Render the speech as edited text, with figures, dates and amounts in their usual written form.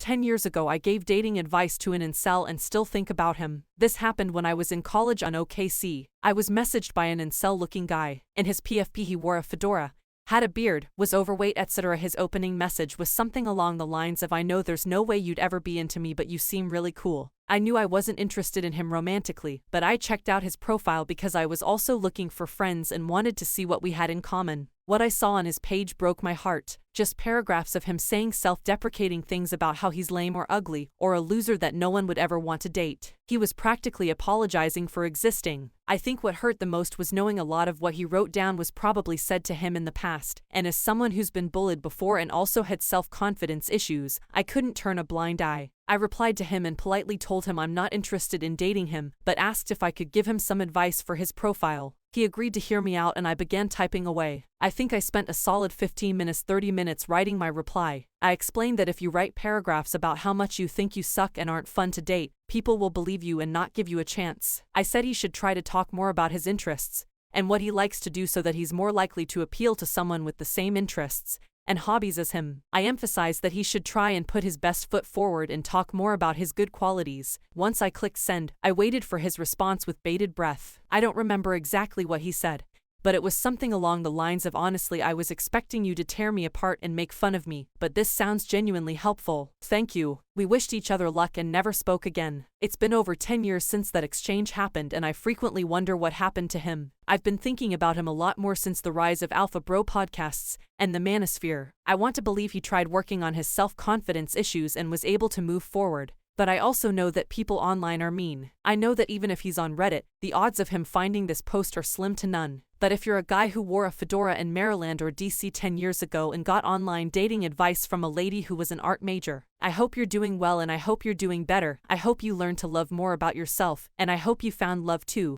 10 years ago I gave dating advice to an incel and still think about him. This happened when I was in college on OKC. I was messaged by an incel-looking guy. In his PFP he wore a fedora, had a beard, was overweight, etc. His opening message was something along the lines of, "I know there's no way you'd ever be into me, but you seem really cool." I knew I wasn't interested in him romantically, but I checked out his profile because I was also looking for friends and wanted to see what we had in common. What I saw on his page broke my heart. Just paragraphs of him saying self-deprecating things about how he's lame or ugly, or a loser that no one would ever want to date. He was practically apologizing for existing. I think what hurt the most was knowing a lot of what he wrote down was probably said to him in the past, and as someone who's been bullied before and also had self-confidence issues, I couldn't turn a blind eye. I replied to him and politely told him I'm not interested in dating him, but asked if I could give him some advice for his profile. He agreed to hear me out and I began typing away. I think I spent a solid 30 minutes writing my reply. I explained that if you write paragraphs about how much you think you suck and aren't fun to date, people will believe you and not give you a chance. I said he should try to talk more about his interests and what he likes to do so that he's more likely to appeal to someone with the same interests and hobbies as him. I emphasized that he should try and put his best foot forward and talk more about his good qualities. Once I clicked send, I waited for his response with bated breath. I don't remember exactly what he said, but it was something along the lines of, "Honestly, I was expecting you to tear me apart and make fun of me, but this sounds genuinely helpful. Thank you." We wished each other luck and never spoke again. It's been over 10 years since that exchange happened and I frequently wonder what happened to him. I've been thinking about him a lot more since the rise of Alpha Bro podcasts and the manosphere. I want to believe he tried working on his self-confidence issues and was able to move forward. But I also know that people online are mean. I know that even if he's on Reddit, the odds of him finding this post are slim to none. But if you're a guy who wore a fedora in Maryland or DC 10 years ago and got online dating advice from a lady who was an art major, I hope you're doing well and I hope you're doing better. I hope you learn to love more about yourself, and I hope you found love too.